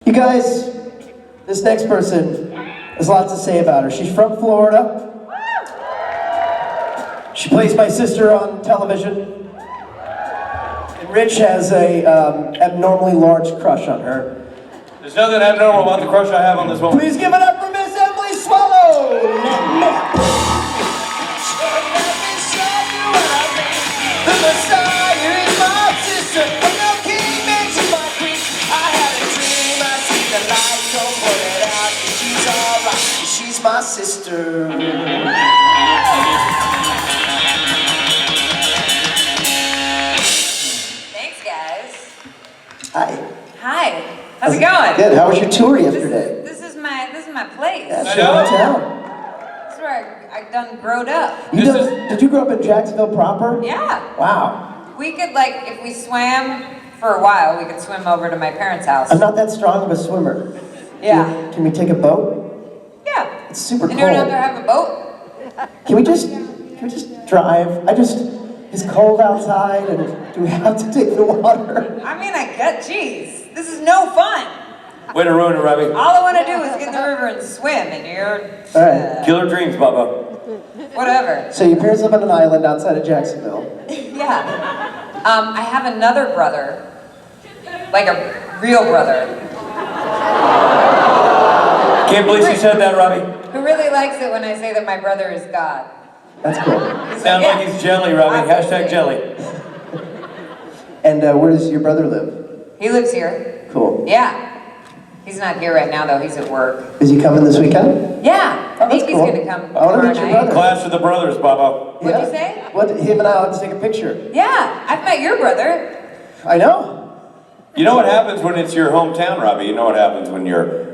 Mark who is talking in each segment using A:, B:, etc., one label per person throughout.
A: You guys, this next person has lots to say about her. She's from Florida. She plays my sister on television. And Rich has a abnormally large crush on her.
B: There's nothing abnormal about the crush I have on this woman.
A: Please give it up for Miss Emily Swallow! The Messiah is my sister. I'm no king, man, she's my queen. I had a dream, I see the light, don't put it out. She's alright, she's my sister.
C: Thanks, guys.
A: Hi.
C: Hi. How's it going?
A: Good. How was your tour yesterday?
C: This is my place.
A: Yeah, show in town.
C: This is where I done growed up.
A: Did you grow up in Jacksonville proper?
C: Yeah.
A: Wow.
C: We could, like, if we swam for a while, we could swim over to my parents' house.
A: I'm not that strong of a swimmer.
C: Yeah.
A: Can we take a boat?
C: Yeah.
A: It's super cold.
C: Anyone out there have a boat?
A: Can we just drive? It's cold outside, and do we have to take the water?
C: I mean, geez, this is no fun.
B: Way to ruin it, Robbie.
C: All I want to do is get in the river and swim, and you're...
A: All right.
B: Killer dreams, Bubba.
C: Whatever.
A: So your parents live on an island outside of Jacksonville.
C: Yeah. I have another brother, like a real brother.
B: Can't believe she said that, Robbie.
C: Who really likes it when I say that my brother is God.
A: That's cool.
B: Sounds like he's jelly, Robbie.
C: Obviously.
B: Hashtag jelly.
A: And where does your brother live?
C: He lives here.
A: Cool.
C: Yeah. He's not here right now, though. He's at work.
A: Is he coming this weekend?
C: Yeah.
A: Oh,
C: I think
A: that's
C: he's
A: cool.
C: going to come
A: I want to meet
C: tomorrow
A: your brother.
C: night.
B: Clash of the brothers, Bubba.
C: What'd you say?
A: Him and I will have to take a picture.
C: Yeah. I've met your brother.
A: I know.
B: You know what happens when it's your hometown, Robbie? You know what happens when you're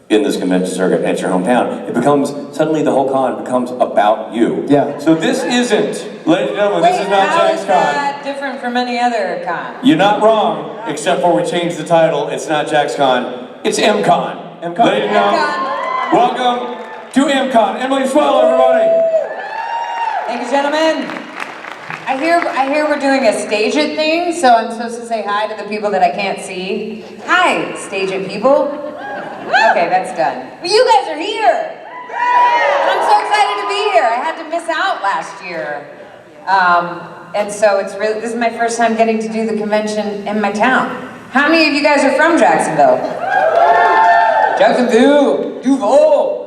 B: in this convention circuit and it's your hometown? It becomes, suddenly the whole con becomes about you.
A: Yeah.
B: So this isn't, ladies and gentlemen, this is not
C: how is
B: JaxCon.
C: that different from any other con?
B: You're not wrong, except for we changed the title. It's not JaxCon, it's MCon.
A: MCon.
B: Ladies and gentlemen, welcome to MCon. Emily Swallow, everybody.
C: Thank you, gentlemen. I hear we're doing a stage it thing, so I'm supposed to say hi to the people that I can't see. Hi, stage it people. Okay, that's done. But you guys are here. And I'm so excited to be here. I had to miss out last year. And so this is my first time getting to do the convention in my town. How many of you guys are from Jacksonville? Jacksonville, Duval.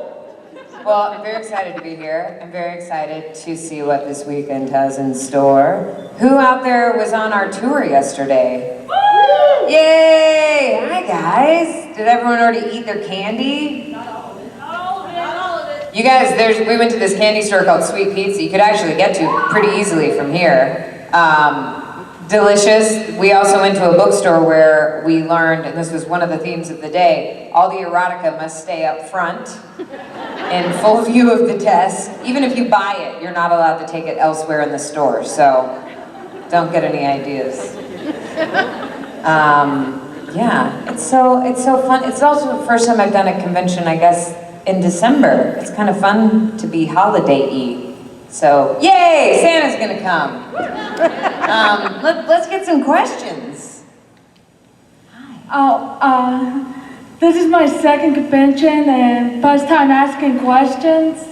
C: Well, I'm very excited to be here. I'm very excited to see what this weekend has in store. Who out there was on our tour yesterday? Woo! Yay! Hi, guys. Did everyone already eat their candy? Not all of it. You guys, we went to this candy store called Sweet Pizza. You could actually get to pretty easily from here. Delicious. We also went to a bookstore where we learned, and this was one of the themes of the day, all the erotica must stay up front in full view of the desk. Even if you buy it, you're not allowed to take it elsewhere in the store, so don't get any ideas. Yeah, it's so fun. It's also the first time I've done a convention, I guess, in December. It's kind of fun to be holiday-y. So, yay, Santa's gonna come. Let's get some questions.
D: This is my second convention and first time asking questions.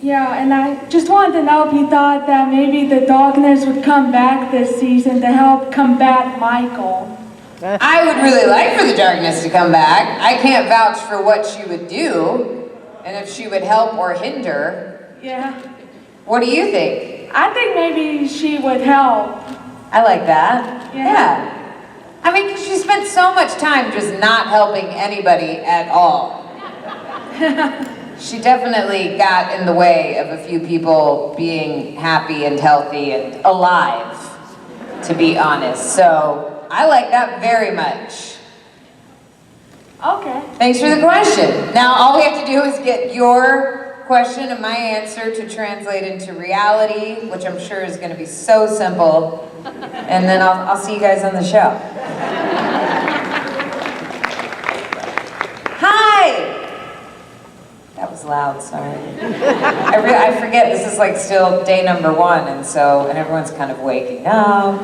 D: Yeah, and I just wanted to know if you thought that maybe the darkness would come back this season to help combat Michael.
C: I would really like for the darkness to come back. I can't vouch for what she would do, and if she would help or hinder.
D: Yeah.
C: What do you think?
D: I think maybe she would help.
C: I like that.
D: Yeah.
C: I mean, 'cause she spent so much time just not helping anybody at all. She definitely got in the way of a few people being happy and healthy and alive, to be honest. So, I like that very much.
D: Okay.
C: Thanks for the question. Now, all we have to do is get your question and my answer to translate into reality, which I'm sure is going to be so simple. And then I'll see you guys on the show. Hi! That was loud, sorry. I forget, this is like still day number 1, and everyone's kind of waking up.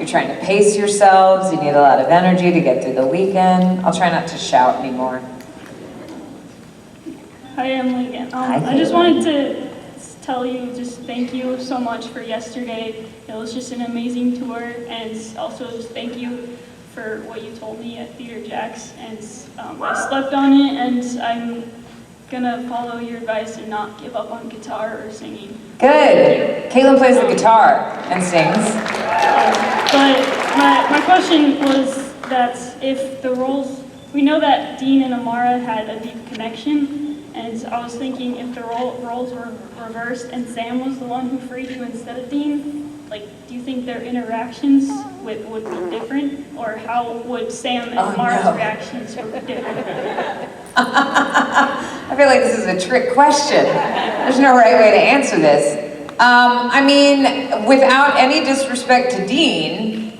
C: You're trying to pace yourselves. You need a lot of energy to get through the weekend. I'll try not to shout anymore.
E: Hi, Emily again.
C: Hi,
E: I just
C: Caitlin.
E: wanted to tell you just thank you so much for yesterday. It was just an amazing tour, and also just thank you for what you told me at Theater Jax. And I slept on it, and I'm gonna follow your advice and not give up on guitar or singing.
C: Good. Caitlin plays the guitar and sings.
E: But my question was that if the roles, we know that Dean and Amara had a deep connection, and I was thinking if the roles were reversed and Sam was the one who freed you instead of Dean, like, do you think their interactions would be different? Or how would Sam and Amara's reactions be different?
C: I feel like this is a trick question. There's no right way to answer this. I mean, without any disrespect to Dean,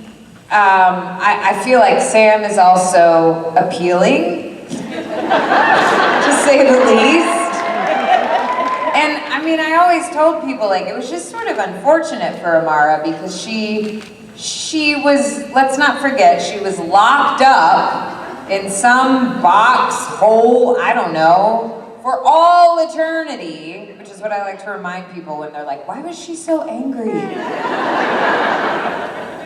C: I feel like Sam is also appealing, to say the least. And I mean, I always told people, like, it was just sort of unfortunate for Amara because she was, let's not forget, she was locked up in some box, hole, I don't know, for all eternity, which is what I like to remind people when they're like, why was she so angry?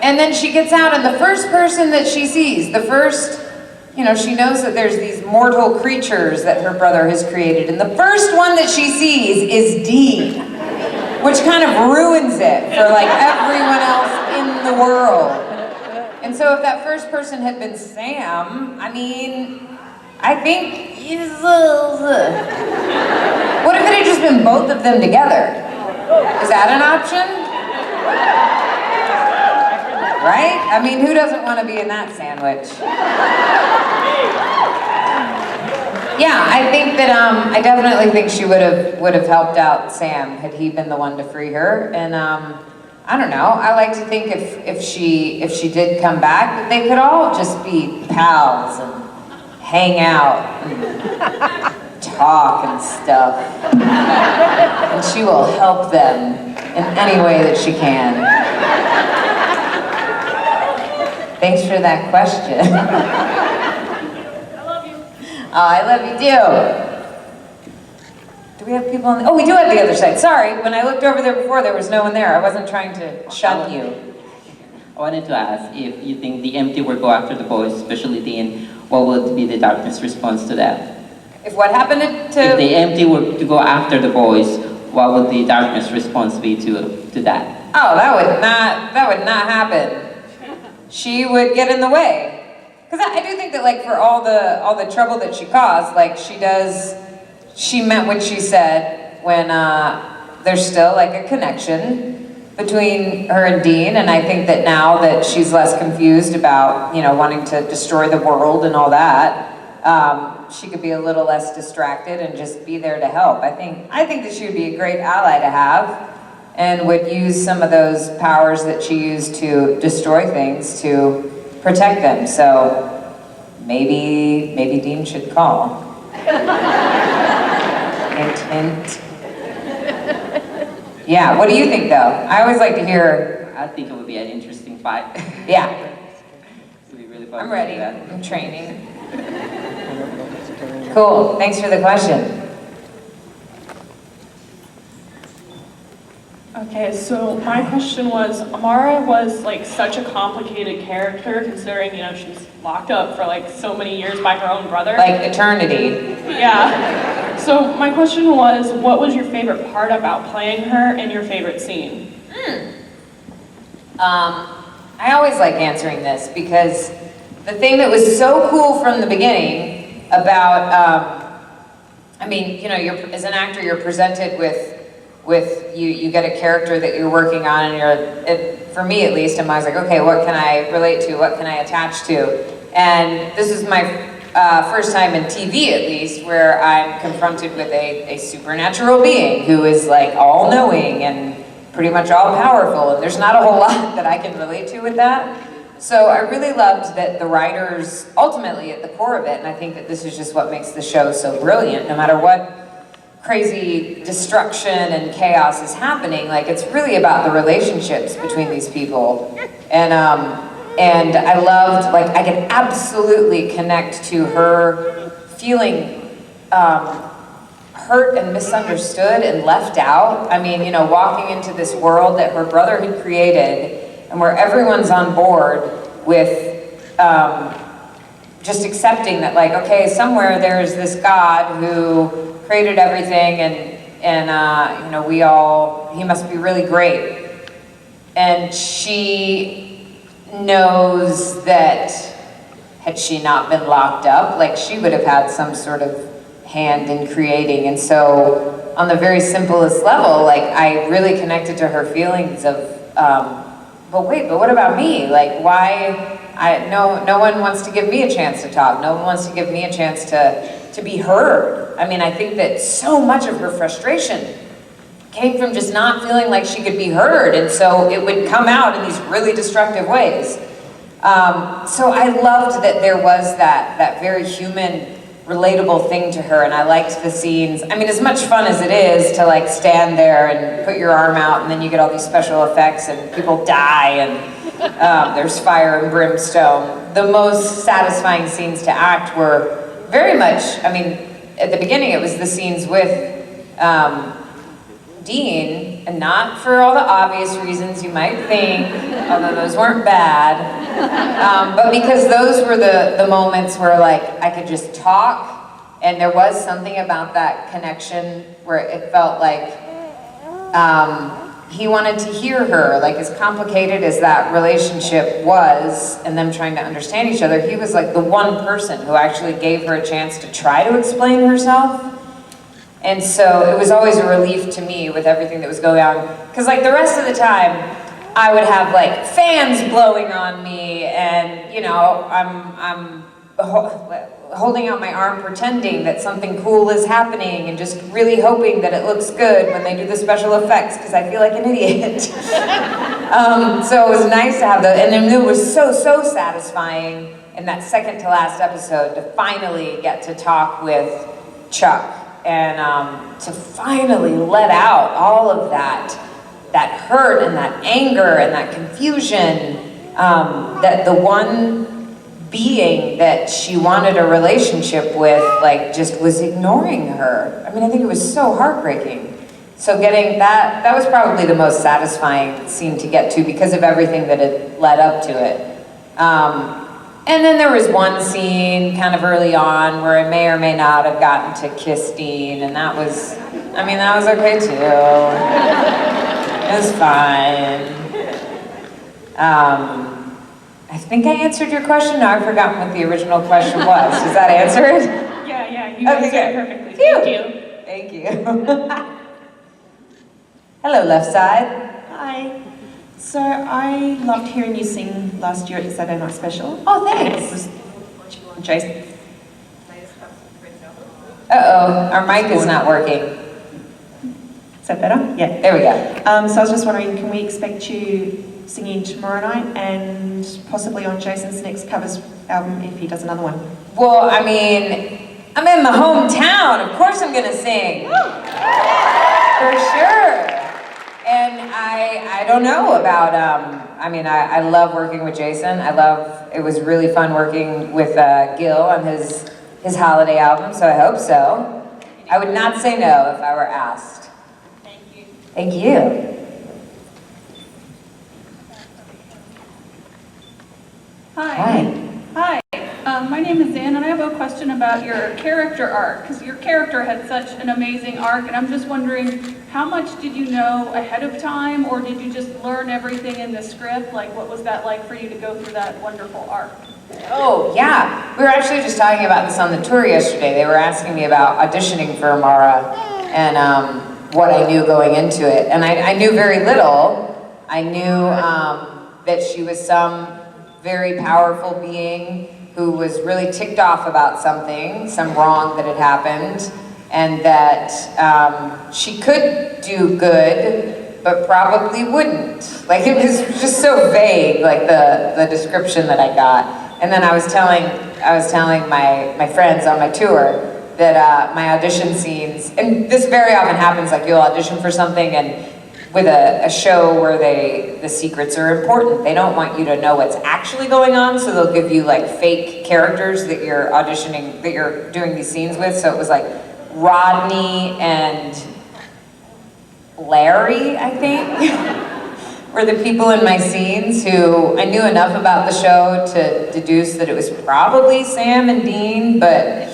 C: And then she gets out, and the first person that she sees, she knows that there's these mortal creatures that her brother has created, and the first one that she sees is Dean, which kind of ruins it for like everyone else in the world. And so if that first person had been Sam, I mean, I think, what if it had just been both of them together? Is that an option? Right? I mean, who doesn't want to be in that sandwich? Yeah, I think that I definitely think she would have helped out Sam had he been the one to free her. And I don't know. I like to think if she did come back, that they could all just be pals and hang out and talk and stuff. And she will help them in any way that she can. Thanks for that question.
E: I love you.
C: Oh, I love you too. Do we have people on the, oh, we do have the other side. Sorry, when I looked over there before, there was no one there. I wasn't trying to shun you.
F: I wanted to ask if you think the empty will go after the boys, especially Dean, what would be the darkness response to that?
C: If what happened to...
F: If the empty were to go after the boys, what would the darkness response be to that?
C: Oh, that would not happen. She would get in the way. Because I do think that, like, for all the trouble that she caused, like, she meant what she said when there's still, like, a connection between her and Dean, and I think that now that she's less confused about, wanting to destroy the world and all that, she could be a little less distracted and just be there to help. I think that she would be a great ally to have, and would use some of those powers that she used to destroy things to protect them. So maybe Dean should call. Hint, hint. Yeah, what do you think though? I always like to hear.
F: I think it would be an interesting fight.
C: Yeah,
F: It would be really fun
C: I'm
F: to
C: ready.
F: see that.
C: I'm training. Cool, thanks for the question.
G: Okay, so my question was, Amara was like such a complicated character considering, she's locked up for like so many years by her own brother.
C: Like eternity.
G: Yeah. So my question was, what was your favorite part about playing her and your favorite scene?
C: I always like answering this because the thing that was so cool from the beginning about, as an actor, you're presented with you get a character that you're working on, and for me at least, I'm always like, okay, what can I relate to? What can I attach to? And this is my first time in TV, at least, where I'm confronted with a supernatural being who is like all-knowing and pretty much all-powerful, and there's not a whole lot that I can relate to with that. So I really loved that the writers, ultimately at the core of it, and I think that this is just what makes the show so brilliant, no matter what crazy destruction and chaos is happening. Like, it's really about the relationships between these people. And I loved, like, I could absolutely connect to her feeling hurt and misunderstood and left out. I mean, you know, walking into this world that her brother had created and where everyone's on board with just accepting that, like, okay, somewhere there's this God who created everything, and you know, he must be really great. And she knows that had she not been locked up, like, she would have had some sort of hand in creating. And so on the very simplest level, like, I really connected to her feelings of, but wait, but what about me? Like, why? No one wants to give me a chance to talk. No one wants to give me a chance to be heard. I mean, I think that so much of her frustration came from just not feeling like she could be heard, and so it would come out in these really destructive ways. So I loved that there was that very human, relatable thing to her, and I liked the scenes. I mean, as much fun as it is to, like, stand there and put your arm out, and then you get all these special effects and people die, and there's fire and brimstone. The most satisfying scenes to act were very much, I mean, at the beginning it was the scenes with Dean, and not for all the obvious reasons you might think, although those weren't bad, but because those were the moments where, like, I could just talk, and there was something about that connection where it felt like he wanted to hear her. Like, as complicated as that relationship was, and them trying to understand each other, he was like the one person who actually gave her a chance to try to explain herself. And so it was always a relief to me with everything that was going on. Because, like, the rest of the time, I would have, like, fans blowing on me, and, you know, I'm holding out my arm pretending that something cool is happening and just really hoping that it looks good when they do the special effects, because I feel like an idiot. So it was nice to have that, and then it was so satisfying in that second to last episode to finally get to talk with Chuck. And to finally let out all of that hurt and that anger and that confusion, that the one being that she wanted a relationship with, like, just was ignoring her. I mean, I think it was so heartbreaking. So getting that was probably the most satisfying scene to get to because of everything that had led up to it. And then there was one scene kind of early on where I may or may not have gotten to kiss Dean, and that was okay too. It was fine. I think I answered your question. Now I've forgotten what the original question was. Does that answer it?
E: Yeah, you answered it perfectly.
C: Phew.
E: Thank you.
C: Thank you. Hello, left side.
H: Hi. So I loved hearing you sing last year at the Saturday Night Special.
C: Oh, thanks.
H: And it was Jason.
C: Uh-oh, our mic is not working.
H: Is that better? Yeah.
C: There we go.
H: So I was just wondering, can we expect you singing tomorrow night and possibly on Jason's next covers album if he does another one?
C: Well, I mean, I'm in my hometown. Of course I'm gonna sing. For sure. And I don't know about, I mean, I love working with Jason. It was really fun working with Gil on his holiday album, so I hope so. I would not say no if I were asked.
E: Thank you.
C: Thank you.
I: Hi. My name is Ann, and I have a question about your character arc, because your character had such an amazing arc, and I'm just wondering, how much did you know ahead of time, or did you just learn everything in the script? Like, what was that like for you to go through that wonderful arc?
C: Oh, yeah. We were actually just talking about this on the tour yesterday. They were asking me about auditioning for Amara and what I knew going into it. And I knew very little. I knew that she was some very powerful being who was really ticked off about something, some wrong that had happened, and that she could do good, but probably wouldn't. Like, it was just so vague, like the description that I got. And then I was telling my friends on my tour, that my audition scenes, and this very often happens, like you'll audition for something and with a show where the secrets are important. They don't want you to know what's actually going on, so they'll give you like fake characters that you're auditioning, that you're doing these scenes with. So it was like Rodney and Larry, I think, were the people in my scenes who I knew enough about the show to deduce that it was probably Sam and Dean, but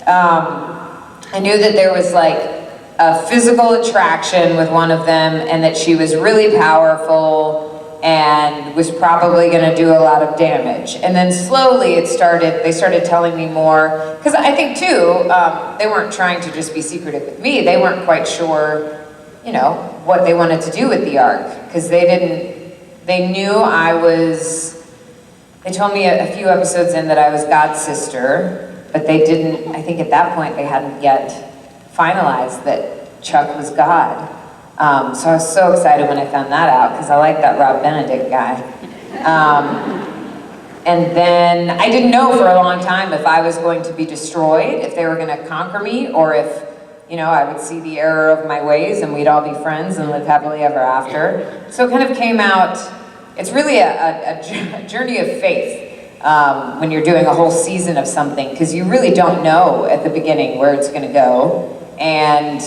C: I knew that there was like a physical attraction with one of them and that she was really powerful and was probably going to do a lot of damage. And then slowly they started telling me more, because I think too, they weren't trying to just be secretive with me. They weren't quite sure, you know, what they wanted to do with the arc, because they knew they told me a few episodes in that I was God's sister, but they didn't, I think at that point they hadn't yet finalized that Chuck was God. So I was so excited when I found that out, because I like that Rob Benedict guy. And then I didn't know for a long time if I was going to be destroyed, if they were going to conquer me, or if, you know, I would see the error of my ways and we'd all be friends and live happily ever after. So it kind of came out, it's really a journey of faith when you're doing a whole season of something, because you really don't know at the beginning where it's going to go. And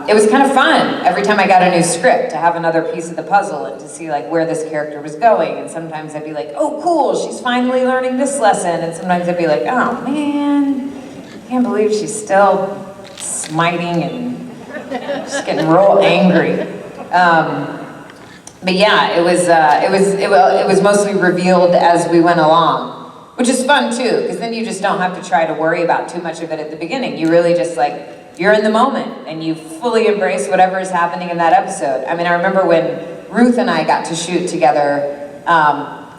C: it was kind of fun every time I got a new script to have another piece of the puzzle and to see like where this character was going. And sometimes I'd be like, oh cool, she's finally learning this lesson. And sometimes I'd be like, oh man, I can't believe she's still smiting and just getting real angry. But yeah, it was mostly revealed as we went along, which is fun too, because then you just don't have to try to worry about too much of it at the beginning. You really just like, you're in the moment and you fully embrace whatever is happening in that episode. I mean, I remember when Ruth and I got to shoot together,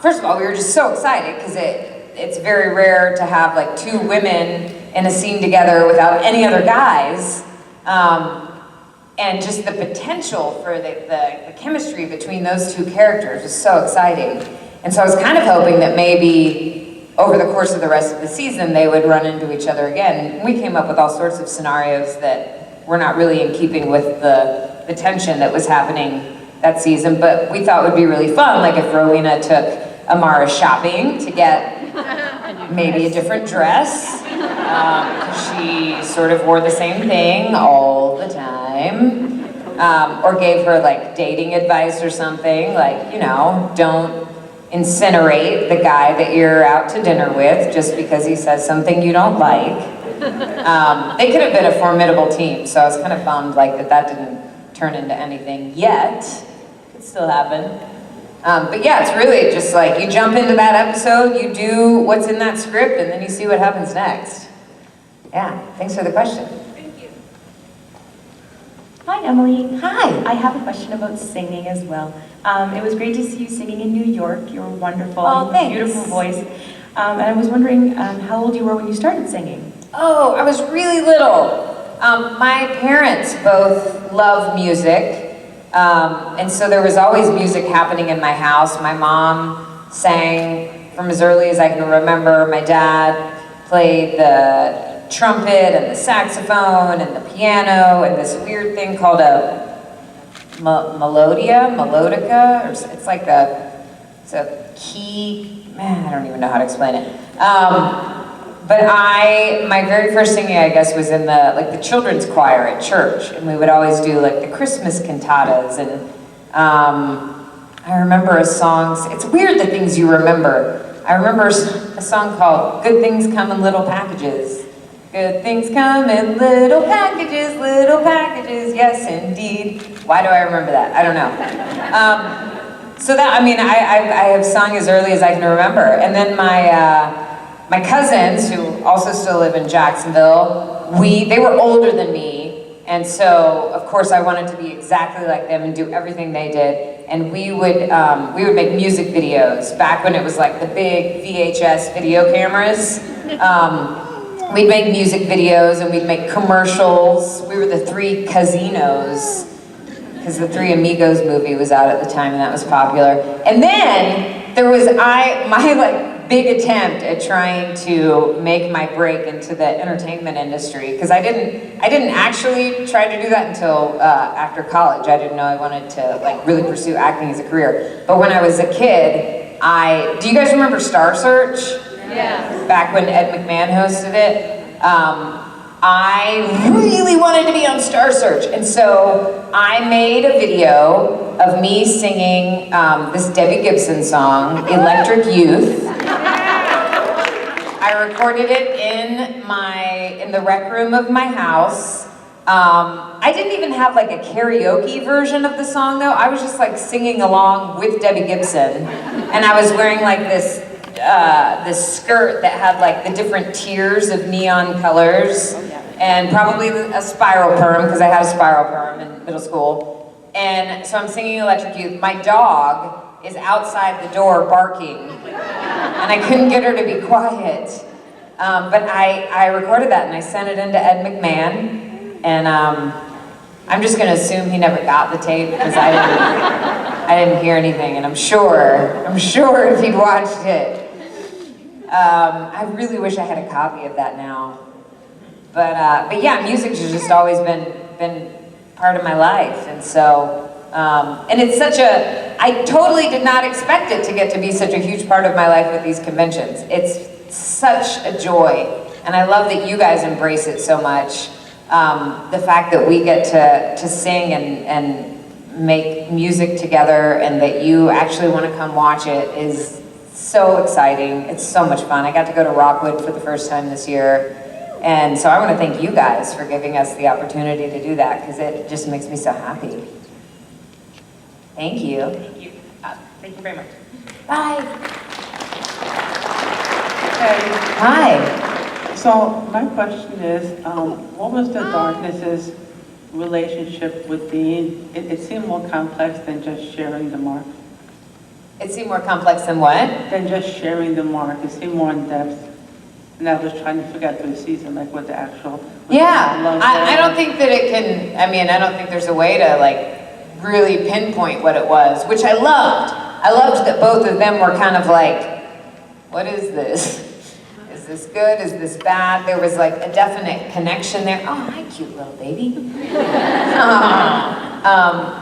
C: first of all, we were just so excited because it's very rare to have like two women in a scene together without any other guys. And just the potential for the chemistry between those two characters was so exciting. And so I was kind of hoping that maybe over the course of the rest of the season, they would run into each other again. We came up with all sorts of scenarios that were not really in keeping with the tension that was happening that season, but we thought would be really fun, like if Rowena took Amara shopping to get maybe a different dress. She sort of wore the same thing all the time. Or gave her like dating advice or something, like, you know, don't incinerate the guy that you're out to dinner with just because he says something you don't like. They could have been a formidable team, so I was kind of bummed like that didn't turn into anything yet. Could still happen. But yeah, it's really just like you jump into that episode, you do what's in that script, and then you see what happens next. Yeah, thanks for the question.
J: Hi, Emily.
C: Hi.
J: I have a question about singing as well. It was great to see you singing in New York. You were wonderful.
C: Oh, thanks.
J: Beautiful voice. And I was wondering how old you were when you started singing.
C: Oh, I was really little. My parents both love music, and so there was always music happening in my house. My mom sang from as early as I can remember. My dad played the trumpet and the saxophone and the piano and this weird thing called a melodica, or it's like it's a key, man, I don't even know how to explain it. But my very first singing, I guess, was in the children's choir at church, and we would always do like the Christmas cantatas, and I remember a song, it's weird the things you remember. I remember a song called Good Things Come in Little Packages. Good things come in little packages, yes indeed. Why do I remember that? I don't know. So that, I mean, I have sung as early as I can remember. And then my cousins, who also still live in Jacksonville, they were older than me, and so of course I wanted to be exactly like them and do everything they did. And we would make music videos back when it was like the big VHS video cameras. We'd make music videos and we'd make commercials. We were the Three Casinos, because the Three Amigos movie was out at the time and that was popular. And then there was my like big attempt at trying to make my break into the entertainment industry, because I didn't actually try to do that until after college. I didn't know I wanted to like really pursue acting as a career. But when I was a kid, do you guys remember Star Search?
I: Yeah.
C: Back when Ed McMahon hosted it. I really wanted to be on Star Search, and so I made a video of me singing this Debbie Gibson song, Electric Youth. I recorded it in the rec room of my house. I didn't even have like a karaoke version of the song though. I was just like singing along with Debbie Gibson, and I was wearing like this skirt that had like the different tiers of neon colors, and probably a spiral perm, because I had a spiral perm in middle school. And so I'm singing Electric Youth. My dog is outside the door barking, and I couldn't get her to be quiet. But I recorded that and I sent it into Ed McMahon, and I'm just gonna assume he never got the tape, because I didn't hear anything, and I'm sure if he'd watched it. I really wish I had a copy of that now. But yeah, music has just always been part of my life, and so, and it's I totally did not expect it to get to be such a huge part of my life with these conventions. It's such a joy, and I love that you guys embrace it so much. The fact that we get to sing and make music together, and that you actually want to come watch it is so exciting. It's so much fun. I got to go to Rockwood for the first time this year, and so I want to thank you guys for giving us the opportunity to do that, because it just makes me so happy. Thank you.
H: Thank you. Thank you very much.
C: Bye.
K: Hey,
C: Hi.
K: so my question is, what was the Darkness's relationship with Dean? It seemed more complex than just sharing the mark.
C: It seemed more complex than what?
K: Than just sharing the mark. It seemed more in depth. And I was trying to figure out through the season, like what the actual...
C: Yeah, I don't think that it can, I don't think there's a way to like really pinpoint what it was, which I loved. I loved that both of them were kind of like, what is this? Is this good? Is this bad? There was like a definite connection there. Oh, hi, cute little baby.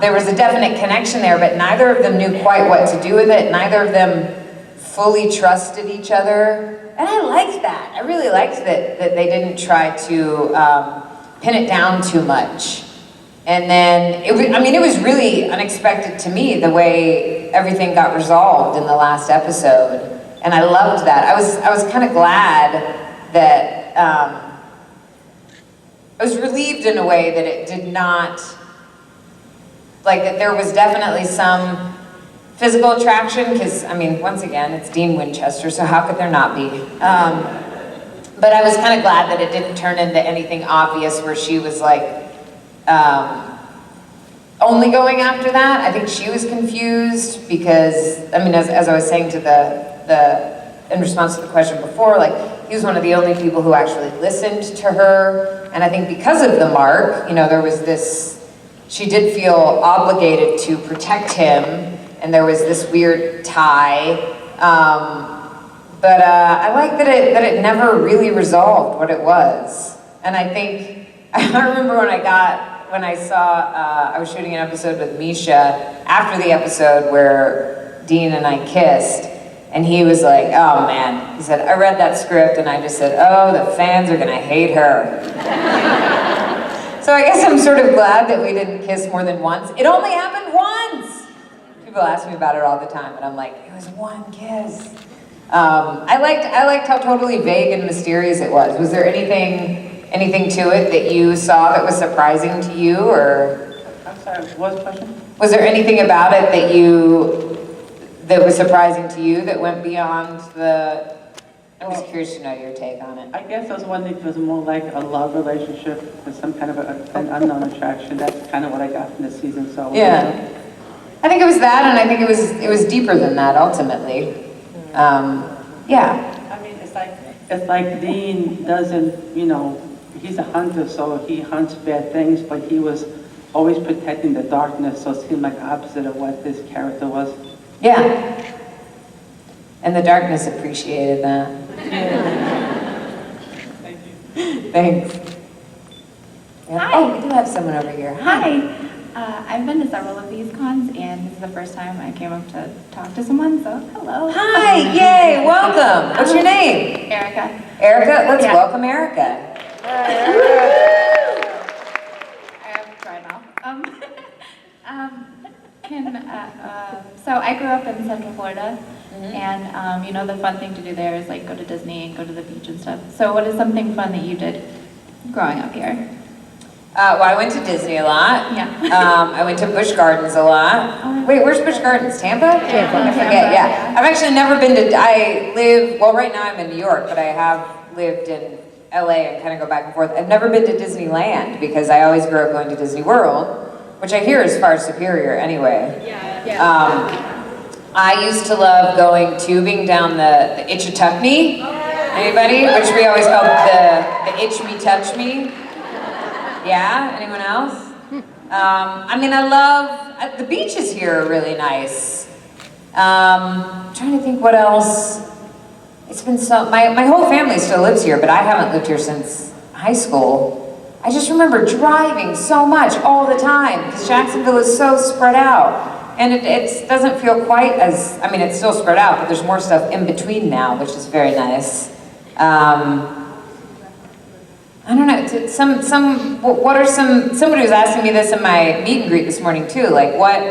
C: There was a definite connection there, but neither of them knew quite what to do with it. Neither of them fully trusted each other. And I liked that. I really liked that they didn't try to pin it down too much. And then, it was really unexpected to me the way everything got resolved in the last episode. And I loved that. I was kind of glad that, I was relieved in a way that it did not, like that there was definitely some physical attraction, because, once again, it's Dean Winchester, so how could there not be? But I was kind of glad that it didn't turn into anything obvious where she was like, only going after that. I think she was confused because, as I was saying in response to the question before, like, he was one of the only people who actually listened to her, and I think because of the mark, there was this, she did feel obligated to protect him, and there was this weird tie, but I like that it never really resolved what it was. And I think, I remember when I saw, I was shooting an episode with Misha after the episode where Dean and I kissed, and he was like, oh man, he said, I read that script and I just said, oh, the fans are gonna hate her. So I guess I'm sort of glad that we didn't kiss more than once. It only happened once. People ask me about it all the time, and I'm like, it was one kiss. I liked how totally vague and mysterious it was. Was there anything to it that you saw that was surprising to you, or?
K: I'm sorry, what was the question?
C: Was there anything about it that was surprising to you that went beyond the? I'm just curious to know your take on it.
K: I guess I was wondering if it was more like a love relationship with some kind of an unknown attraction. That's kind of what I got from this season. So
C: yeah, I think it was that, and I think it was deeper than that ultimately. Yeah.
K: It's like Dean doesn't, he's a hunter, so he hunts bad things, but he was always protecting the darkness, so it seemed like opposite of what this character was.
C: Yeah. And the darkness appreciated that. Thanks. Yeah.
L: Hi.
C: Oh, we do have someone over here.
L: Hi. I've been to several of these cons, and this is the first time I came up to talk to someone, so hello.
C: Hi, yay, welcome. What's your name?
L: Erica.
C: Erica, let's
L: Yeah.
C: welcome Erica.
L: I have to try now. So I grew up in Central Florida, and you know, the fun thing to do there is like go to Disney and go to the beach and stuff. So what is something fun that you did growing up here?
C: Well, I went to Disney a lot.
L: Yeah.
C: I went to Busch Gardens a lot. Wait, where's Busch Gardens? Tampa?
L: Tampa.
C: I forget,
L: Tampa,
C: yeah. I've actually never been to, well, right now I'm in New York, but I have lived in LA and kind of go back and forth. I've never been to Disneyland because I always grew up going to Disney World, which I hear is far superior anyway. I used to love going tubing down the Itchituckney. Anybody? Which we always called the Itch Me Touch Me. Yeah, anyone else? I mean, I love, the beaches here are really nice. I'm trying to think what else. It's been so, my whole family still lives here, but I haven't lived here since high school. I just remember driving so much all the time because Jacksonville is so spread out. And it doesn't feel quite as, I mean, it's still spread out, but there's more stuff in between now, which is very nice. I don't know, what are somebody was asking me this in my meet and greet this morning too, like what,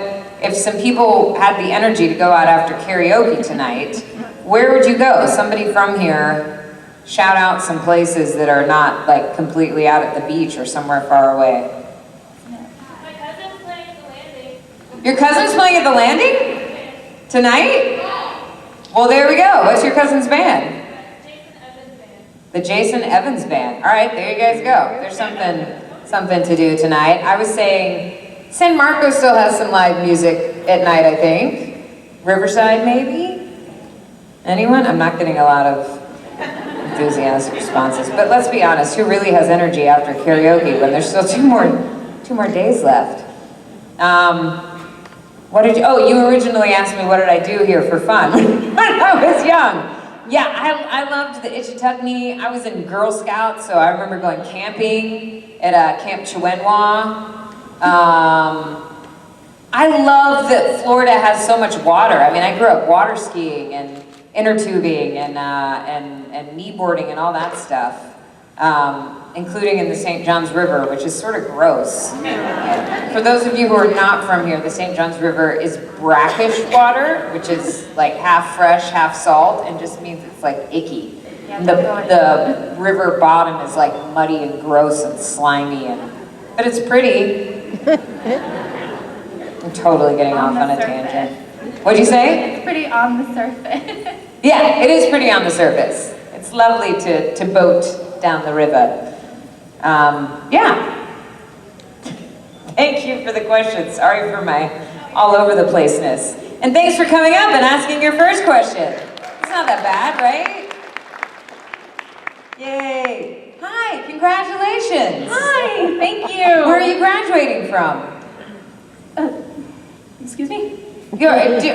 C: if some people had the energy to go out after karaoke tonight, where would you go? Somebody from here, shout out some places that are not like completely out at the beach or somewhere far away.
E: My cousin's playing at the Landing.
C: Your cousin's playing at the Landing? Tonight? Well, there we go. What's your cousin's band? The Jason Evans Band. All right, there you guys go. There's something to do tonight. I was saying, San Marcos still has some live music at night, I think. Riverside, maybe? Anyone? I'm not getting a lot of enthusiastic responses. But let's be honest, who really has energy after karaoke when there's still two more days left? You originally asked me what did I do here for fun when I was young. Yeah, I loved the Itchituckney. I was in Girl Scouts, so I remember going camping at Camp Chihuahua. I love that Florida has so much water. I mean, I grew up water skiing and inner tubing and kneeboarding and all that stuff, including in the St. Johns River, which is sort of gross. For those of you who are not from here, the St. Johns River is brackish water, which is like half fresh, half salt, and just means it's like icky. And the river bottom is like muddy and gross and slimy, but it's pretty. I'm totally getting off on a tangent. What'd you say?
L: It's pretty on the surface.
C: Yeah, it is pretty on the surface. It's lovely to boat down the river. Yeah. Thank you for the question. Sorry for my all over the placeness. And thanks for coming up and asking your first question. It's not that bad, right? Yay. Hi, congratulations.
I: Hi, thank you.
C: Where are you graduating from?
I: Excuse me?
C: Did you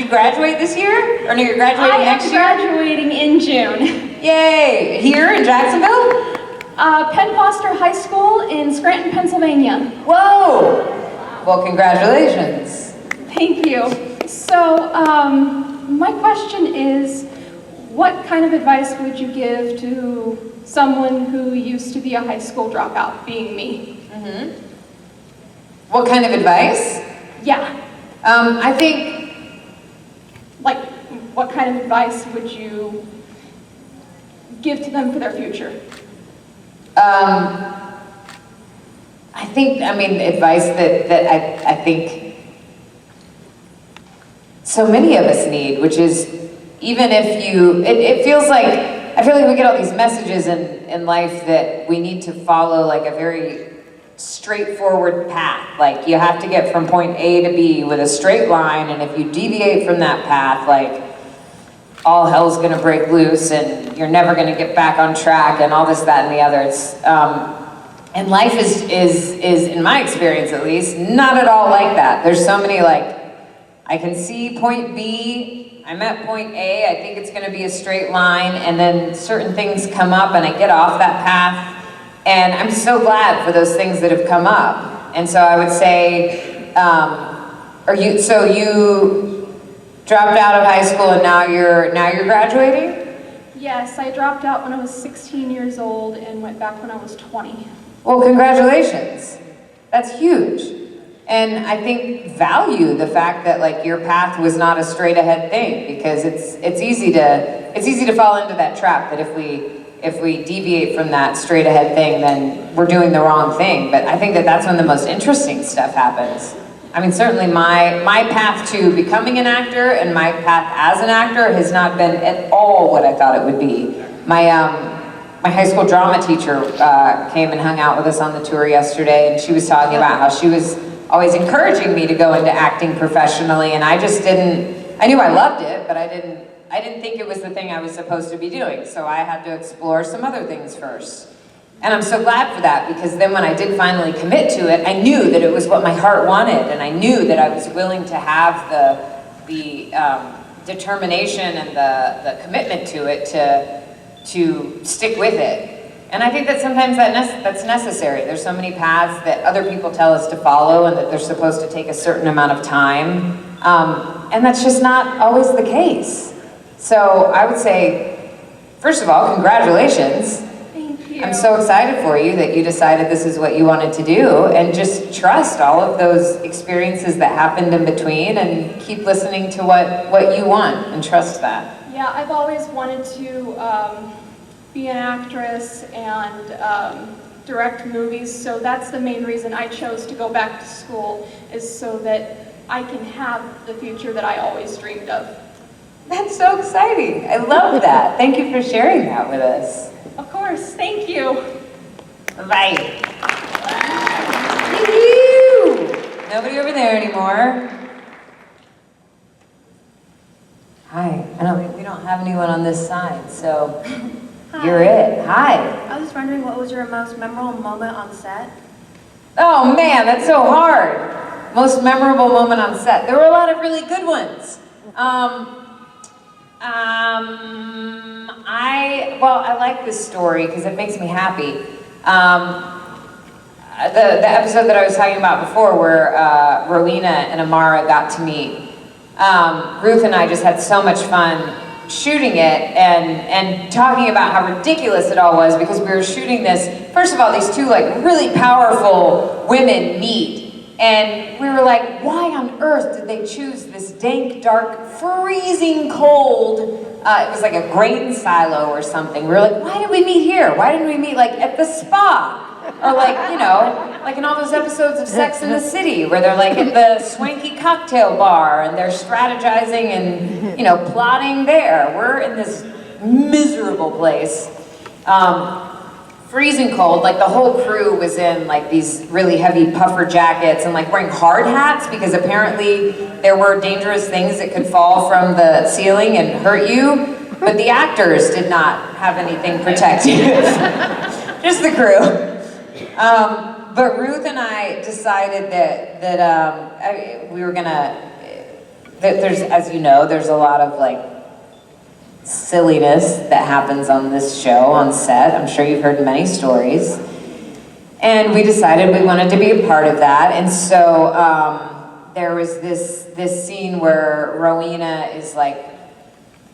C: graduate this year? Or no, you're graduating next year?
I: I am graduating in June.
C: Yay! Here in Jacksonville?
I: Penn Foster High School in Scranton, Pennsylvania.
C: Whoa! Well, congratulations.
I: Thank you. So, my question is, what kind of advice would you give to someone who used to be a high school dropout, being me?
C: What kind of advice?
I: Yeah.
C: I think,
I: like, what kind of advice would you give to them for their future?
C: Advice that I think so many of us need, which is even if it feels like, I feel like we get all these messages in life that we need to follow like a very straightforward path. Like you have to get from point A to B with a straight line, and if you deviate from that path, like all hell's gonna break loose and you're never gonna get back on track and all this, that, and the other. It's, and life is, in my experience at least, not at all like that. There's so many like, I can see point B I'm at point A, I think it's gonna be a straight line, and then certain things come up and I get off that path, and I'm so glad for those things that have come up. And so I would say, so you dropped out of high school and now you're graduating?
I: Yes, I dropped out when I was 16 years old and went back when I was 20.
C: Well, congratulations. That's huge. And I think value the fact that like your path was not a straight ahead thing, because it's easy to fall into that trap that if we deviate from that straight ahead thing, then we're doing the wrong thing. But I think that that's when the most interesting stuff happens. I mean, certainly my path to becoming an actor and my path as an actor has not been at all what I thought it would be. My high school drama teacher came and hung out with us on the tour yesterday, and she was talking about how she was always encouraging me to go into acting professionally, and I just didn't, I knew I loved it, but I didn't think it was the thing I was supposed to be doing, so I had to explore some other things first. And I'm so glad for that, because then when I did finally commit to it, I knew that it was what my heart wanted, and I knew that I was willing to have the determination and the commitment to it to stick with it. And I think that sometimes that's necessary. There's so many paths that other people tell us to follow and that they're supposed to take a certain amount of time. And that's just not always the case. So I would say, first of all, congratulations.
I: Thank you.
C: I'm so excited for you that you decided this is what you wanted to do, and just trust all of those experiences that happened in between and keep listening to what you want and trust that.
I: Yeah, I've always wanted to be an actress and direct movies, so that's the main reason I chose to go back to school, is so that I can have the future that I always dreamed of.
C: That's so exciting. I love that. Thank you for sharing that with us.
I: Of course, thank you.
C: Bye. Nobody over there anymore. Hi. We don't have anyone on this side, so you're it. Hi.
M: I was just wondering, what was your most memorable moment on set?
C: Oh man, that's so hard. Most memorable moment on set. There were a lot of really good ones. I like this story because it makes me happy. The episode that I was talking about before, where Rowena and Amara got to meet, Ruth and I just had so much fun shooting it and talking about how ridiculous it all was, because we were shooting this. First of all, these two like really powerful women meet. And we were like, why on earth did they choose this dank, dark, freezing cold, it was like a grain silo or something. We were like, why did we meet here? Why didn't we meet like at the spa? Or like, you know, like in all those episodes of Sex and the City, where they're like at the swanky cocktail bar and they're strategizing and, you know, plotting there. We're in this miserable place. Freezing cold, like the whole crew was in like these really heavy puffer jackets and like wearing hard hats, because apparently there were dangerous things that could fall from the ceiling and hurt you, but the actors did not have anything protective, just the crew. But Ruth and I decided that we were gonna, there's, as you know, there's a lot of like silliness that happens on this show on set. I'm sure you've heard many stories. And we decided we wanted to be a part of that. And so there was this scene where Rowena is like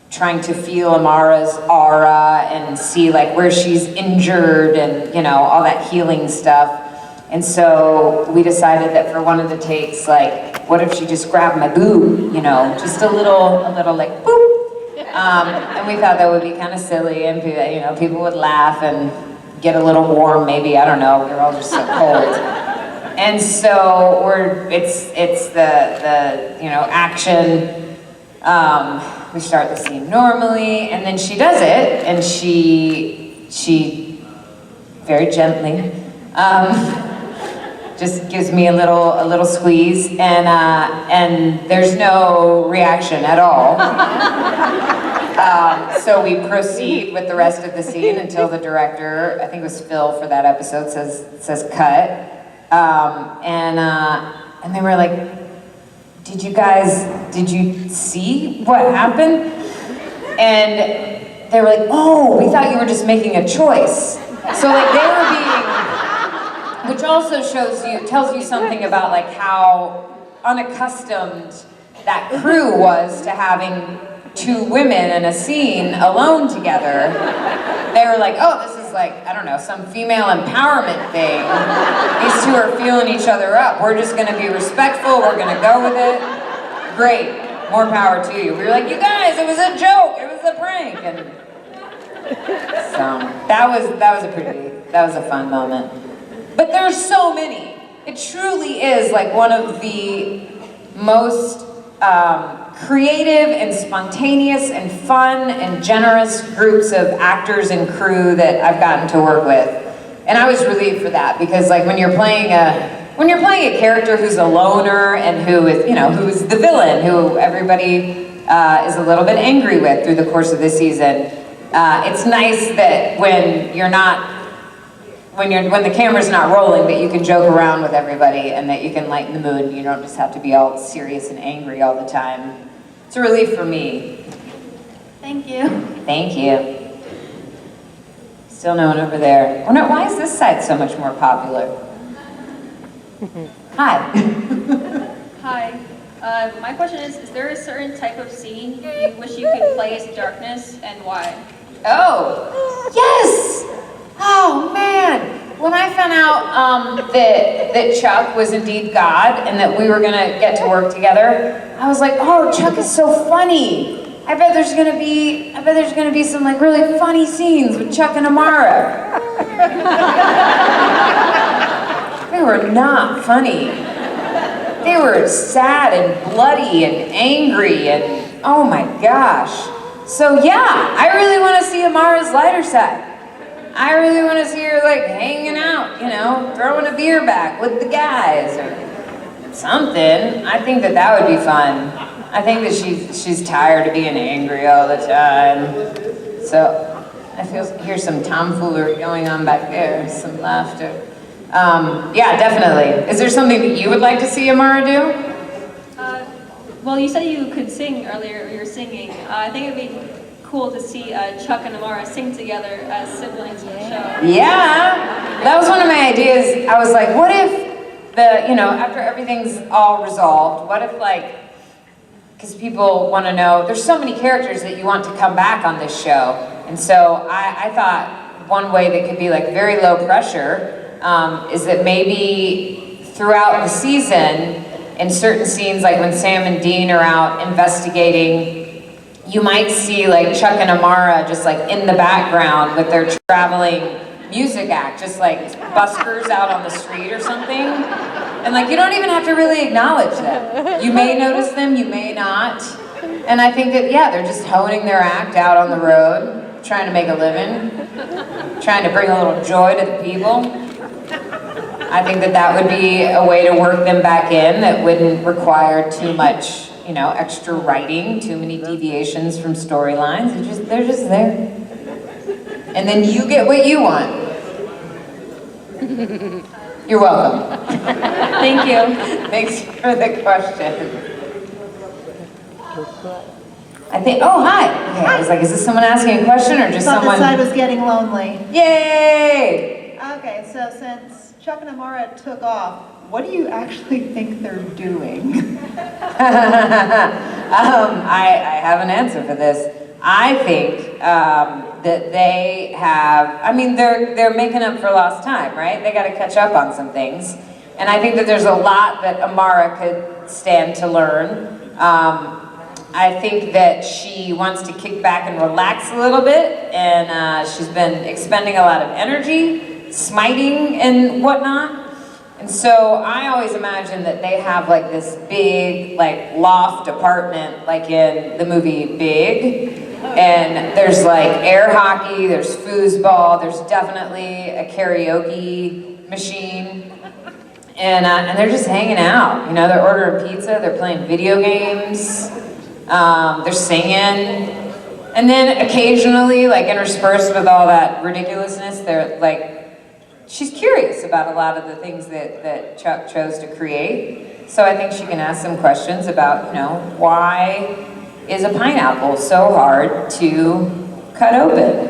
C: trying to feel Amara's aura and see like where she's injured and, you know, all that healing stuff. And so we decided that for one of the takes, like, what if she just grabbed my boob, you know, just a little like boop. And we thought that would be kind of silly, and you know, people would laugh and get a little warm, maybe, I don't know. We were all just so cold. And so it's the you know, action. We start the scene normally, and then she does it, and she very gently just gives me a little squeeze, and there's no reaction at all. So we proceed with the rest of the scene until the director, I think it was Phil for that episode, says cut. And they were like, did you see what happened? And they were like, oh, we thought you were just making a choice. So like they were being, which also tells you something about like how unaccustomed that crew was to having two women in a scene alone together. They were like, oh, this is like, I don't know, some female empowerment thing. These two are feeling each other up. We're just gonna be respectful, we're gonna go with it. Great, more power to you. We were like, you guys, it was a joke, it was a prank. And so that was a fun moment. But there's so many. It truly is like one of the most creative and spontaneous and fun and generous groups of actors and crew that I've gotten to work with. And I was relieved for that because like when you're playing a character who's a loner and who is, who's the villain, who everybody is a little bit angry with through the course of the season, it's nice that when the camera's not rolling, that you can joke around with everybody and that you can lighten the mood and you don't just have to be all serious and angry all the time. It's a relief for me.
L: Thank you.
C: Thank you. Still no one over there. Oh no, why is this side so much more popular? Hi.
N: Hi. My question is there a certain type of scene you wish you could play as darkness and why?
C: Oh, yes! Oh man! When I found out that Chuck was indeed God and that we were gonna get to work together, I was like, oh, Chuck is so funny. I bet there's gonna be some like really funny scenes with Chuck and Amara. They were not funny. They were sad and bloody and angry and oh my gosh. So yeah, I really want to see Amara's lighter side. I really want to see her like hanging out, throwing a beer back with the guys or something. I think that would be fun. I think that she's tired of being angry all the time. So I hear some tomfoolery going on back there, some laughter. Yeah, definitely. Is there something that you would like to see Amara do?
N: Well, you said you could sing earlier, or you're singing. I think it'd be cool to see Chuck and Amara sing together as siblings in the show.
C: Yeah, that was one of my ideas. I was like, what if after everything's all resolved, what if because people want to know, there's so many characters that you want to come back on this show. And so I thought one way that could be like very low pressure is that maybe throughout the season, in certain scenes, like when Sam and Dean are out investigating, you might see like Chuck and Amara just like in the background with their traveling music act, just like buskers out on the street or something. And like you don't even have to really acknowledge them. You may notice them, you may not. And I think that, yeah, they're just honing their act out on the road, trying to make a living, trying to bring a little joy to the people. I think that would be a way to work them back in that wouldn't require too much, extra writing, too many deviations from storylines. They're just there. And then you get what you want. You're welcome.
N: Thank you.
C: Thanks for the question. Oh, hi. Okay, I was like, is this someone asking a question or just someone?
O: Thought this side was getting lonely.
C: Yay!
O: Okay, so since Chuck and Amara took off, what do you actually think they're doing?
C: I have an answer for this. I think that they have, they're making up for lost time, right? They got to catch up on some things. And I think that there's a lot that Amara could stand to learn. I think that she wants to kick back and relax a little bit, and she's been expending a lot of energy, smiting and whatnot. And so I always imagine that they have like this big like loft apartment like in the movie Big. And there's like air hockey, there's foosball, there's definitely a karaoke machine. And they're just hanging out. They're ordering pizza, they're playing video games, they're singing. And then occasionally, like interspersed with all that ridiculousness, they're like, she's curious about a lot of the things that Chuck chose to create. So I think she can ask some questions about, you know, why is a pineapple so hard to cut open?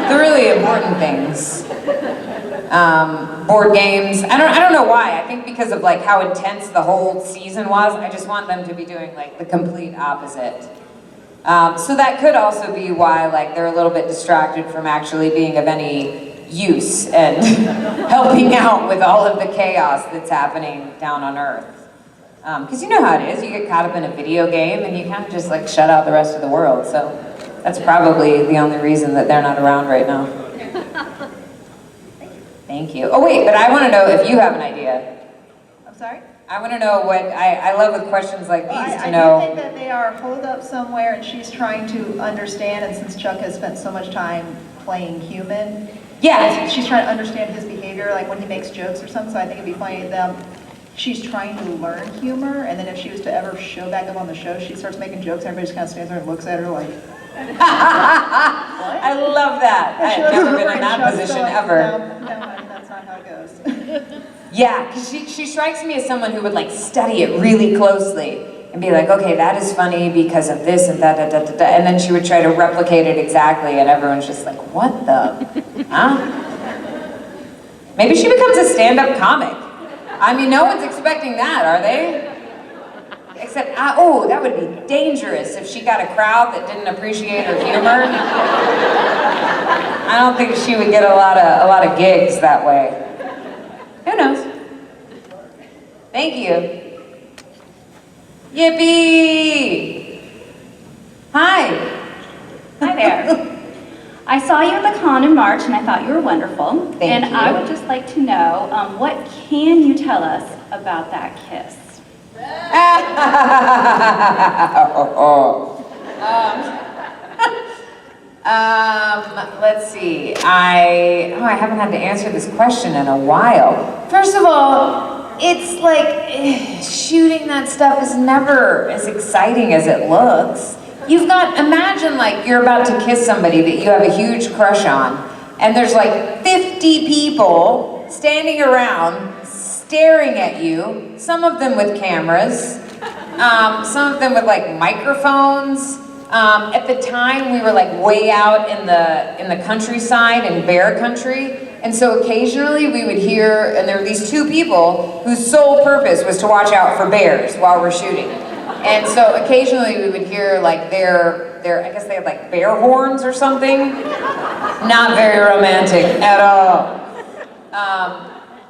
C: The really important things. Board games. I don't know why. I think because of like how intense the whole season was, I just want them to be doing like the complete opposite. So that could also be why like they're a little bit distracted from actually being of any use and helping out with all of the chaos that's happening down on Earth. Because you know how it is, you get caught up in a video game and you kind of just like shut out the rest of the world. So that's probably the only reason that they're not around right now. Thank you. Oh wait, but I want to know if you have an idea.
O: I'm sorry?
C: I want to know what, I love with questions like these
O: I
C: to know.
O: do think that they are holed up somewhere and she's trying to understand, and since Chuck has spent so much time playing human,
C: yeah,
O: she's trying to understand his behavior, like when he makes jokes or something, so I think it'd be funny to them. She's trying to learn humor, and then if she was to ever show back up on the show, she starts making jokes, and everybody just kind of stands there and looks at her like,
C: I love that. I've never been in that position ever.
O: No, that's not how it goes.
C: Yeah, because she strikes me as someone who would like study it really closely and be like, okay, that is funny because of this and that, and then she would try to replicate it exactly, and everyone's just like, what the, huh? Maybe she becomes a stand-up comic. I mean, no one's expecting that, are they? Except, oh, that would be dangerous if she got a crowd that didn't appreciate her humor. I don't think she would get a lot of gigs that way. Who knows? Thank you. Yippee! Hi.
P: Hi there. I saw you at the con in March and I thought you were wonderful.
C: Thank you.
P: I would just like to know, what can you tell us about that kiss?
C: Let's see. I haven't had to answer this question in a while. First of all, it's like shooting that stuff is never as exciting as it looks. You've got, imagine like you're about to kiss somebody that you have a huge crush on, and there's like 50 people standing around staring at you, some of them with cameras, some of them with like microphones. At the time, we were like way out in the countryside in bear country, and so occasionally we would hear, and there were these two people whose sole purpose was to watch out for bears while we're shooting. And so occasionally we would hear like their I guess they had like bear horns or something. Not very romantic at all.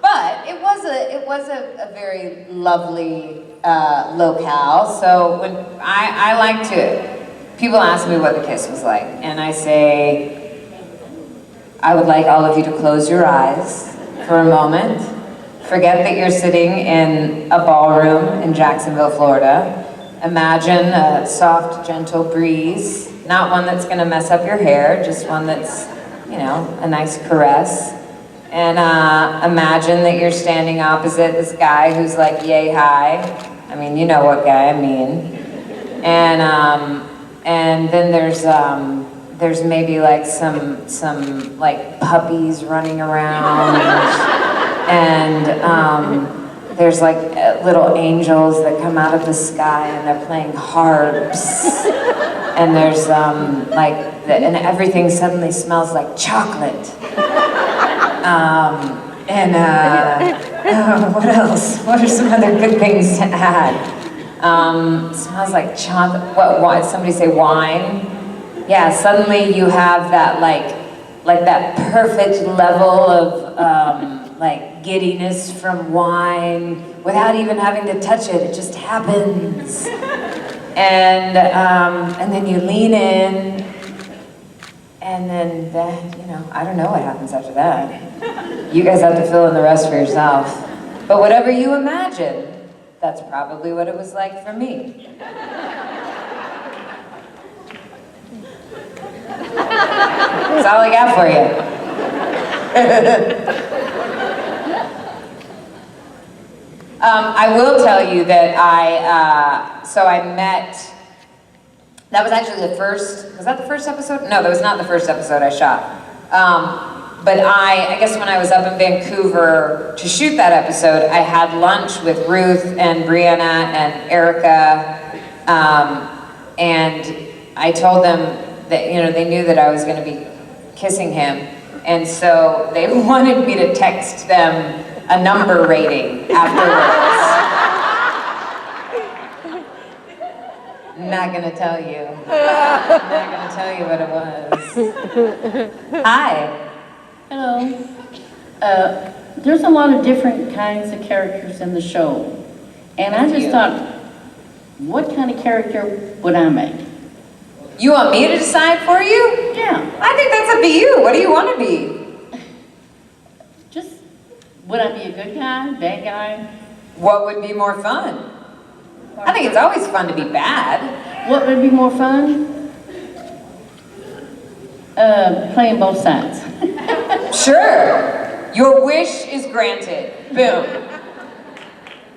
C: But it was a very lovely locale. So when I like to, people ask me what the kiss was like, and I say, I would like all of you to close your eyes for a moment. Forget that you're sitting in a ballroom in Jacksonville, Florida. Imagine a soft, gentle breeze, not one that's gonna mess up your hair, just one that's, you know, a nice caress. And imagine that you're standing opposite this guy who's like yay high. I mean, you know what guy I mean. And then there's maybe like some like puppies running around, and there's like little angels that come out of the sky and they're playing harps, and there's and everything suddenly smells like chocolate. What else? What are some other good things to add? Smells like chocolate. What? Somebody say wine? Yeah. Suddenly you have that like that perfect level of like giddiness from wine without even having to touch it. It just happens. And then you lean in, and then you know, I don't know what happens after that. You guys have to fill in the rest for yourself. But whatever you imagine, that's probably what it was like for me. That's all I got for you. I will tell you that I met, that was actually the first, was that the first episode? No, that was not the first episode I shot. But I guess when I was up in Vancouver to shoot that episode, I had lunch with Ruth and Brianna and Erica, and I told them that, you know, they knew that I was going to be kissing him, and so they wanted me to text them a number rating afterwards. Not gonna tell you. Not gonna tell you what it was. Hi.
Q: Hello. There's a lot of different kinds of characters in the show, and I just thought, what kind of character would I make?
C: You want me to decide for you?
Q: Yeah.
C: I think that's up to you. What do you want to be?
Q: Just, would I be a good guy, bad guy?
C: What would be more fun? I think it's always fun to be bad.
Q: What would be more fun? Playing both sides.
C: Sure. Your wish is granted. Boom.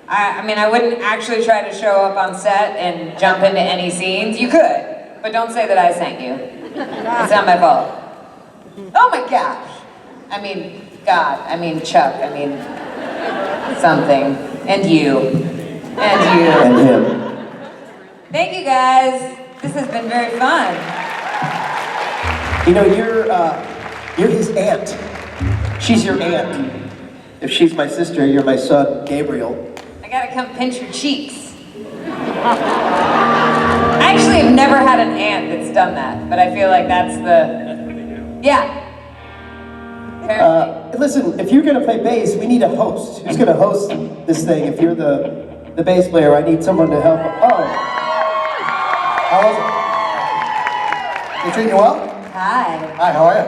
C: I mean, I wouldn't actually try to show up on set and jump into any scenes. You could, but don't say that I sent you. It's not my fault. Oh my gosh. I mean, God. I mean, Chuck. I mean, something. And you. And you.
A: And him.
C: Thank you guys. This has been very fun.
A: You know, you're his aunt. She's your aunt. If she's my sister, you're my son, Gabriel.
C: I gotta come pinch your cheeks. I actually have never had an aunt that's done that, but I feel like that's the... Yeah.
A: Listen, if you're gonna play bass, we need a host. Who's gonna host this thing? If you're the bass player, I need someone to help. Oh. How was it? They treating you well?
C: Hi.
A: Hi, how are you?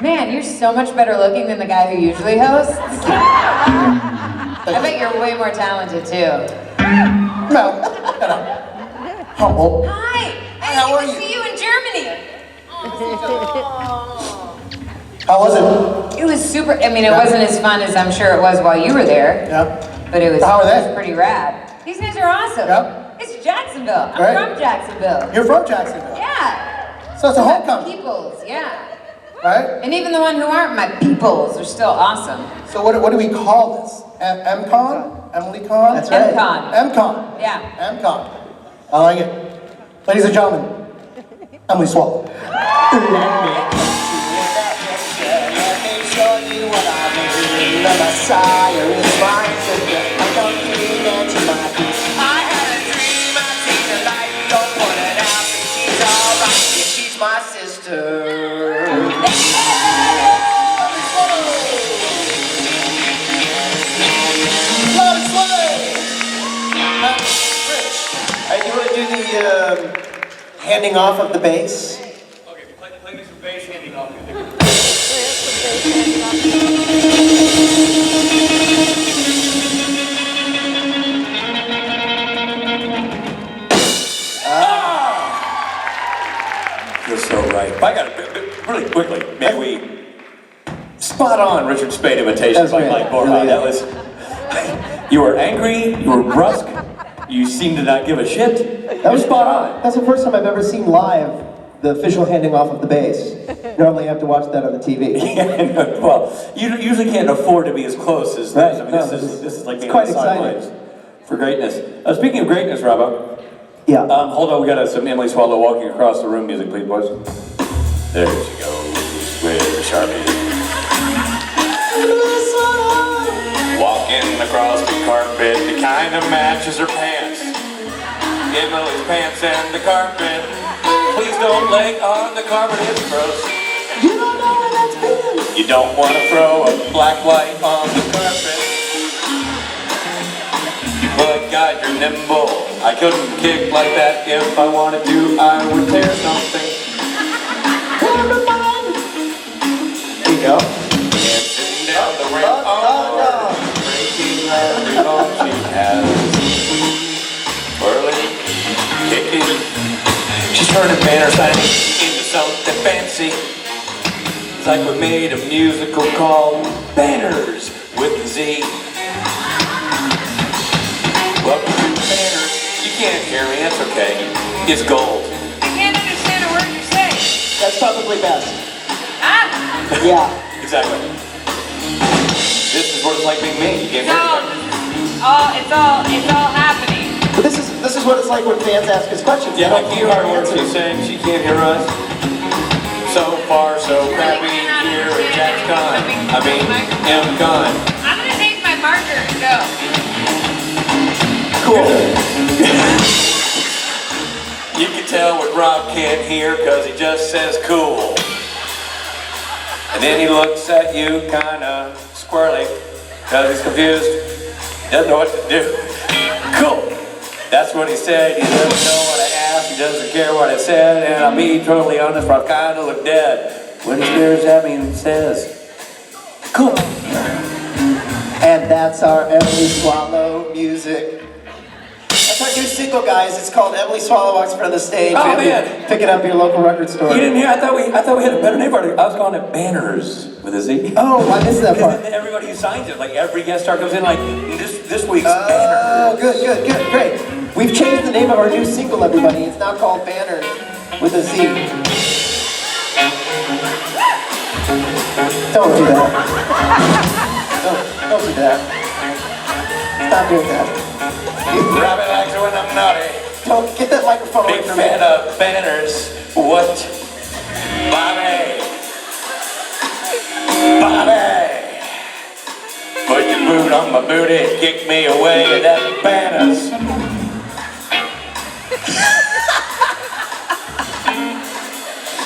C: Man, you're so much better looking than the guy who usually hosts. I bet you're way more talented too.
A: No. Humble.
C: Hi.
A: How are you?
C: See you in Germany.
A: How was it?
C: It was super. I mean, it wasn't as fun as I'm sure it was while you were there.
A: Yeah.
C: But it was,
A: How are they?
C: it was pretty rad. These guys are awesome.
A: Yep.
C: It's Jacksonville.
A: Great.
C: I'm from Jacksonville.
A: You're from Jacksonville.
C: Yeah.
A: So it's a homecoming.
C: Peoples, yeah.
A: Right?
C: And even the one who aren't my peoples are still awesome.
A: So what do we call this? MCon? Emily Con?
C: That's right. MCon.
A: MCon.
C: Yeah.
A: MCon. I like it. Ladies and gentlemen, Emily Swallow. The Messiah is my sister. I don't need that to my feet. I had a dream, I seen the light. Don't put it out, but she's alright. Yeah, she's my sister. You want to do the handing off of the bass?
B: Okay, play me some bass handing off. You're so right. I got it really quickly. Maybe we spot on Richard Spade imitation by Mike Borja. That was. You were angry. You were brusque. You seemed to not give a shit.
A: That was spot on. That's the first time I've ever seen live the official handing off of the bass. Normally, you have to watch that on the TV.
B: Yeah, well, you usually can't afford to be as close as this. I mean, this is like being on the sidelines for greatness. Speaking of greatness, Robbo.
A: Yeah.
B: Hold on, we got some Emily Swallow walking across the room music, please, boys. There she goes with the Sharpie. Walking across the carpet, the kind of matches her pants. Emily's pants and the carpet. Please don't lay on the carpet, it's gross.
A: You don't know where that's been.
B: You don't want to throw a black light on the carpet. But God, you're nimble. I couldn't kick like that if I wanted to. I would tear something.
A: Never mind. There you go.
B: Dancing down the ramp. Breaking every bone she has. Twirling, kicking. She's turning banner signing into something fancy. It's like we made a musical called Banners with a Z. Welcome to Banners. You can't hear me, that's okay. It's gold.
C: I can't understand a word you're saying.
A: That's probably best.
C: Ah!
A: Yeah.
B: It's Exactly. This is what it's like being me. You can't
C: It's all happening.
A: But this is what it's like when fans ask us questions.
B: Yeah,
A: They
B: I
A: don't
B: can't
A: know our
B: hear what
A: answers.
B: she's saying. She can't hear us. So far, so crappy here at JaxCon. I mean, M-Con.
C: I'm gonna take my marker and go.
A: Cool.
B: You can tell what Rob can't hear because he just says cool. And then he looks at you kind of squirrely because he's confused. Doesn't know what to do. Cool. That's what he said. He doesn't know what I asked. He doesn't care what I said. And I'll be totally honest, I kind of look dead when he stares at me and says, cool.
A: And that's our Emily Swallow music. That's our new single, guys. It's called Emily Swallow Walks in Front of the Stage.
B: Oh,
A: Maybe
B: man.
A: Pick it up at your local record store.
B: You didn't hear? I thought we had a better name for it. I was calling it Banners with a Z.
A: Oh, I missed that part.
B: Because then everybody who signs it, like every guest star comes in like, this week's
A: Oh,
B: Banners.
A: good, great. We've changed the name of our new single, everybody. It's now called Banners with a Z. Don't do that. Don't do that. Stop doing that.
B: Rabbit likes it when I'm naughty.
A: Don't get that microphone away
B: Big
A: from me.
B: fan of Banners. What? Bobby. Bobby. Put your boot on my booty, kick me away. That's Banners.